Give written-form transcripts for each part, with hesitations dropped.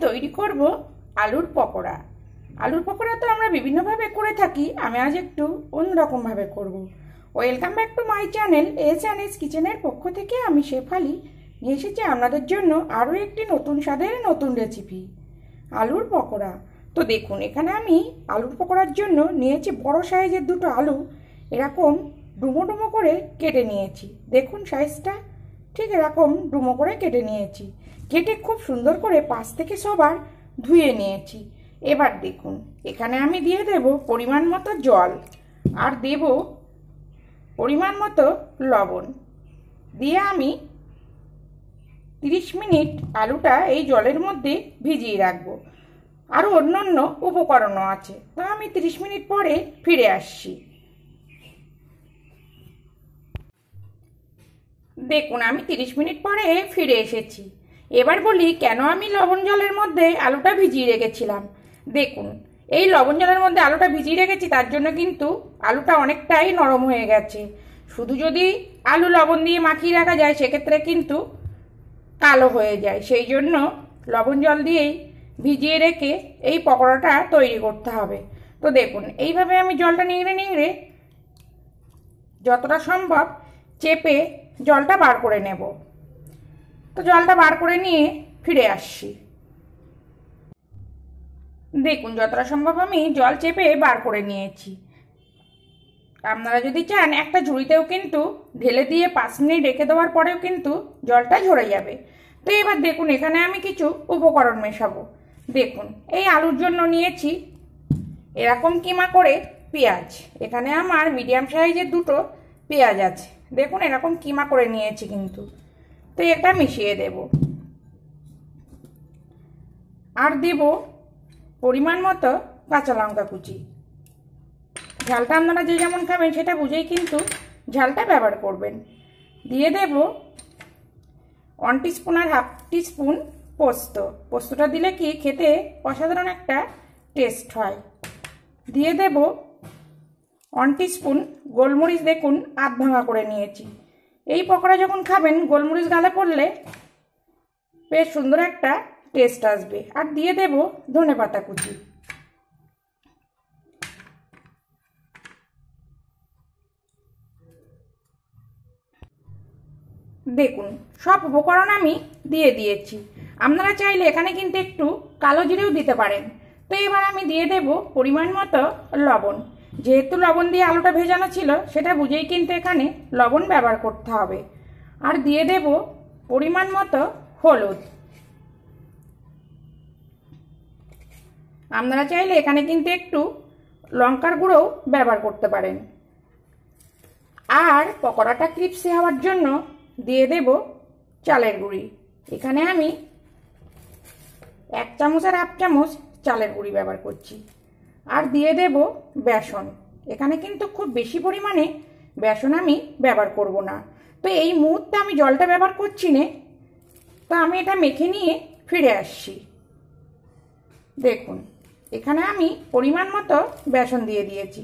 তৈরি করব আলুর পকোড়া। আলুর পকোড়া তো আমরা বিভিন্নভাবে করে থাকি, আমি আজ একটু অন্যরকমভাবে করব। Welcome back to my channel S কিচেনের পক্ষ থেকে আমি শেফালি নিয়ে এসেছি আপনাদের জন্য আরও একটি নতুন স্বাদের নতুন রেসিপি, আলুর পকোড়া। তো দেখুন, এখানে আমি আলুর পকোড়ার জন্য নিয়েছি বড় সাইজের দুটো আলু, এরকম ডুমো ডুমো করে কেটে নিয়েছি। দেখুন সাইজটা ঠিক এরকম ডুমো করে কেটে নিয়েছি। কেটে খুব সুন্দর করে পাশ থেকে সবার ধুয়ে নিয়েছি। এবার দেখুন, এখানে আমি দিয়ে দেব পরিমাণ মতো জল, আর দেব পরিমাণ মতো লবণ। দিয়ে আমি 30 মিনিট আলুটা এই জলের মধ্যে ভিজিয়ে রাখবো। আরও অন্য উপকরণও আছে, তো আমি 30 মিনিট পরে ফিরে আসছি। দেখুন, আমি 30 মিনিট পরে ফিরে এসেছি। এবার বলি কেন আমি লবণ জলের মধ্যে আলুটা ভিজিয়ে রেখেছিলাম। দেখুন, এই লবণ জলের মধ্যে আলুটা ভিজিয়ে রেখেছি, তার জন্য কিন্তু আলুটা অনেকটাই নরম হয়ে গেছে। শুধু যদি আলু লবণ দিয়ে মাখিয়ে রাখা যায় সেক্ষেত্রে কিন্তু কালো হয়ে যায়, সেই জন্য লবণ জল দিয়েই ভিজিয়ে রেখে এই পকোড়াটা তৈরি করতে হবে। তো দেখুন, এইভাবে আমি জলটা নিংড়ে নিংড়ে যতটা সম্ভব চেপে জলটা বার করে নেব। তো জলটা বার করে নিয়ে ফিরে আসছি। দেখুন, যতটা সম্ভব আমি জল চেপে বার করে নিয়েছি। আপনারা যদি চান একটা ঝুড়িতেও কিন্তু ঢেলে দিয়ে 5 মিনিট রেখে দেওয়ার পরেও কিন্তু জলটা ঝরে যাবে। তো এবার দেখুন, এখানে আমি কিছু উপকরণ মেশাবো। দেখুন, এই আলুর জন্য নিয়েছি এরকম কিমা করে পেঁয়াজ। এখানে আমার মিডিয়াম সাইজের দুটো পেঁয়াজ আছে। দেখুন, এরকম কিমা করে নিয়েছি কিন্তু। তো এটা মিশিয়ে দেব, আর দেব পরিমাণ মতো কাঁচা লঙ্কা কুচি। ঝালটা আপনারা যে যেমন খাবেন সেটা বুঝেই কিন্তু ঝালটা ব্যবহার করবেন। দিয়ে দেব 1 টিস্পুন আর 1/2 টিস্পুন পোস্ত। পোস্তটা দিলে কি খেতে অসাধারণ একটা টেস্ট হয়। দিয়ে দেব 1 টিস্পুন গোলমরিচ। দেখুন, আধ ভাঙা করে নিয়েছি। এই পকোড়া যখন খাবেন গোলমরিচ গালে পড়লে বেশ সুন্দর একটা টেস্ট আসবে। আর দিয়ে দেব ধনেপাতা কুচি। দেখুন, সব উপকরণ আমি দিয়ে দিয়েছি। আপনারা চাইলে এখানে কিন্তু একটু কালো জিরেও দিতে পারেন। তো এবার আমি দিয়ে দেব পরিমাণ মতো লবণ। যেহেতু লবণ দিয়ে আলুটা ভেজানো ছিল, সেটা বুঝেই কিন্তু এখানে লবণ ব্যবহার করতে হবে। আর দিয়ে দেব পরিমাণ মতো হলুদ। আপনারা চাইলে এখানে কিন্তু একটু লঙ্কার গুঁড়োও ব্যবহার করতে পারেন। আর পকোড়াটা ক্রিপসি হওয়ার জন্য দিয়ে দেব চালের গুঁড়ি। এখানে আমি 1 চামচ আর 1/2 চামচ চালের গুঁড়ি ব্যবহার করছি। আর দিয়ে দেব বেসন। এখানে কিন্তু খুব বেশি পরিমাণে বেসন আমি ব্যবহার করব না। তো এই মুহূর্তে আমি জলটা ব্যবহার করছি না, তো আমি এটা মেখে নিয়ে ফিরে আসছি। দেখুন, এখানে আমি পরিমাণ মতো বেসন দিয়ে দিয়েছি।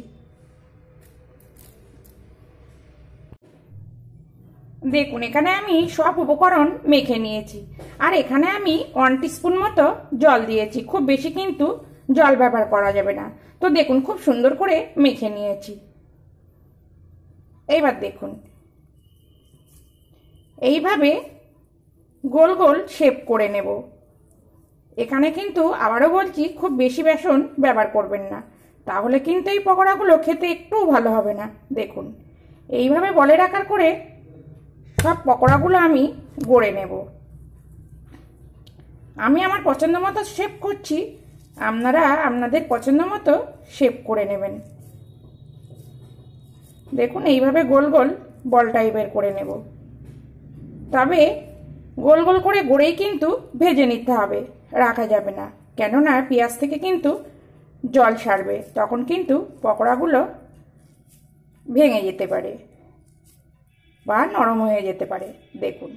দেখুন, এখানে আমি সব উপকরণ মেখে নিয়েছি। আর এখানে আমি 1 টিস্পুন মতো জল দিয়েছি। খুব বেশি কিন্তু জল ব্যবহার করা যাবে না। তো দেখুন, খুব সুন্দর করে মেখে নিয়েছি। এইবার দেখুন, এইভাবে গোল গোল শেপ করে নেব। এখানে কিন্তু আবারও বলছি, খুব বেশি বেসন ব্যবহার করবেন না, তাহলে কিন্তু এই পকোড়াগুলো খেতে একটুও ভালো হবে না। দেখুন, এইভাবে বলের আকার করে সব পকোড়াগুলো আমি গড়ে নেব। আমি আমার পছন্দ মতো শেপ করছি, আপনারা আপনাদের পছন্দ মতো শেপ করে নেবেন। দেখুন, এইভাবে গোল গোল বল টাইপের করে নেব। তবে গোল গোল করে গড়েই কিন্তু ভেজে নিতে হবে, রাখা যাবে না। কেননা পেঁয়াজ থেকে কিন্তু জল ছাড়বে, তখন কিন্তু পকোড়াগুলো ভেঙে যেতে পারে বা নরম হয়ে যেতে পারে। দেখুন,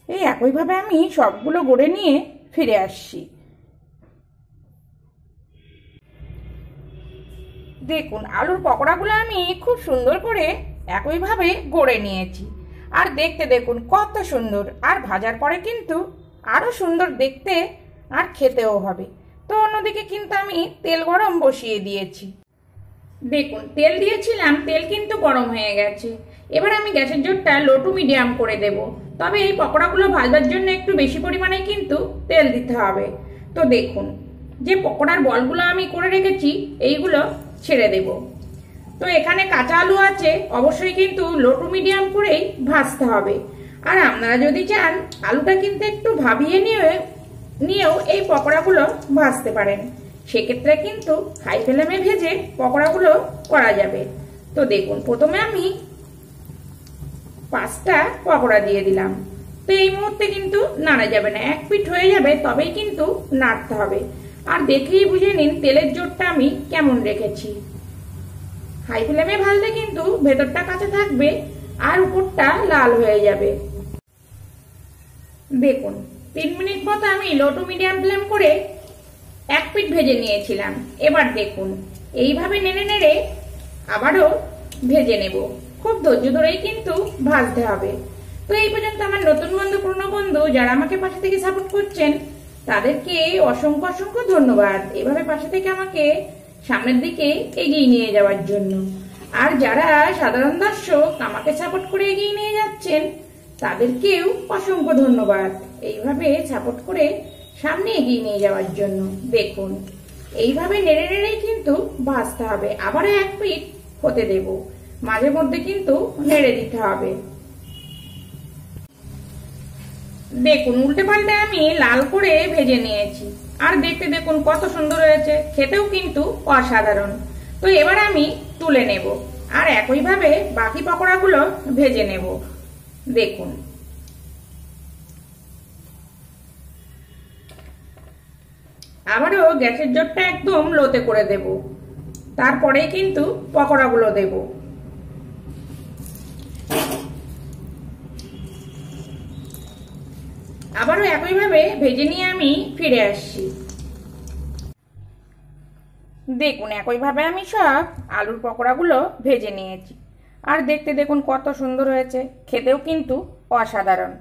এই একইভাবে আমি সবগুলো গড়ে নিয়ে ফিরে আসছি। দেখুন, আলুর পকোড়াগুলো আমি খুব সুন্দর করে একইভাবে গড়ে নিয়েছি। আর দেখতে দেখুন কত সুন্দর, আর ভাজার পরে কিন্তু আরো সুন্দর দেখতে আর খেতেও হবে। তো অন্যদিকে কিন্তু আমি তেল গরম বসিয়ে দিয়েছি। দেখুন তেল দিয়েছিলাম, তেল কিন্তু গরম হয়ে গেছে। এবার আমি গ্যাসের জোরটা লো টু মিডিয়াম করে দেব। তবে এই পকোড়াগুলো ভাজবার জন্য একটু বেশি পরিমাণে কিন্তু তেল দিতে হবে। তো দেখুন যে পকোড়ার বলগুলো আমি করে রেখেছি এইগুলো ছেড়ে দেব। তো এখানে কাঁচা আলু আছে, অবশ্যই কিন্তু লো টু মিডিয়াম করেই ভাজতে হবে। আর আপনারা যদি চান আলুটা কিন্তু একটু ভাবিয়ে নিয়েও এই পকোড়াগুলো ভাজতে পারেন। সেক্ষেত্রে কিন্তু হাই ফ্লেমে ভেজে পকোড়াগুলো করা যাবে। তো দেখুন প্রথমে আমি 5টা পকোড়া দিয়ে দিলাম। তো এই মুহূর্তে কিন্তু নাড়া যাবে না, এক পিঠ হয়ে যাবে তবেই কিন্তু নাড়তে হবে। আর দেখেই বুঝে নিন তেলের জোরটা আমি কেমন রেখেছি। হাই ফ্লেমে ভাজলে কিন্তু ভেতরটা কাঁচা থাকবে আর উপরটা লাল হয়ে যাবে। দেখুন 3 মিনিট মতো আমি লো টু মিডিয়াম ফ্লেম করে এক পিঠ ভেজে নিয়েছিলাম। এবার দেখুন এইভাবে নেড়ে নেড়ে আবারও ভেজে নেব। খুব ধৈর্য ধরেই কিন্তু ভাজতে হবে। তো এই পর্যন্ত আমার নতুন বন্ধু পুরনো বন্ধু যারা আমাকে পাশে থেকে সাপোর্ট করছেন তাদেরকে অসংখ্য অসংখ্য ধন্যবাদ, এভাবে পাশে থেকে আমাকে সামনের দিকে এগিয়ে নিয়ে যাওয়ার জন্য। আর যারা সাধারণ দর্শক আমাকে সাপোর্ট করে এগিয়ে নিয়ে যাচ্ছেন তাদেরকেও অসংখ্য ধন্যবাদ, এইভাবে সাপোর্ট করে সামনে এগিয়ে নিয়ে যাওয়ার জন্য। দেখুন এইভাবে নেড়ে নেড়েই কিন্তু ভাজতে হবে। আবারও এক পিঠ হতে দেব, মাঝে মধ্যে কিন্তু নেড়ে দিতে হবে। দেখুন উল্টে পাল্টে আমি লাল করে ভেজে নিয়েছি। আর দেখতে দেখুন কত সুন্দর হয়েছে, খেতেও কিন্তু অসাধারণ। তো এবার আমি তুলে নেব আর একইভাবে বাকি পকোড়াগুলো ভেজে নেব। দেখুন আবারও গ্যাসের জোরটা একদম লোতে করে দেব, তারপরেই কিন্তু পকোড়াগুলো দেব। আবারও একইভাবে ভেজে নিয়ে আমি ফিরে আসছি। দেখুন একইভাবে আমি সব আলুর পকোড়াগুলো ভেজে নিয়েছি। আর দেখতে দেখুন কত সুন্দর হয়েছে, খেতেও কিন্তু অসাধারণ।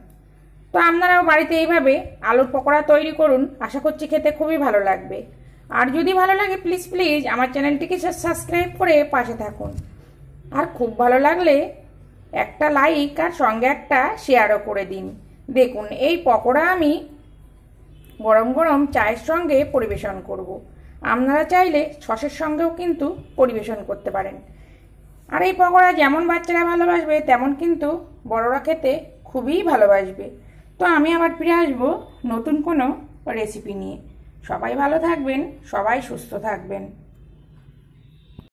তো আপনারাও বাড়িতে এইভাবে আলুর পকোড়া তৈরি করুন, আশা করছি খেতে খুবই ভালো লাগবে। আর যদি ভালো লাগে প্লিজ প্লিজ আমার চ্যানেলটিকে সাবস্ক্রাইব করে পাশে থাকুন। আর খুব ভালো লাগলে একটা লাইক আর সঙ্গে একটা শেয়ারও করে দিন। দেখুন এই পকোড়া আমি গরম গরম চায়ের সঙ্গে পরিবেশন করব। আপনারা চাইলে সসের সঙ্গেও কিন্তু পরিবেশন করতে পারেন। আর এই পকোড়া যেমন বাচ্চারা ভালোবাসবে তেমন কিন্তু বড়রা খেতে খুবই ভালোবাসবে। তো আমি আবার ফিরে আসবো নতুন কোনো রেসিপি নিয়ে। সবাই ভালো থাকবেন, সবাই সুস্থ থাকবেন।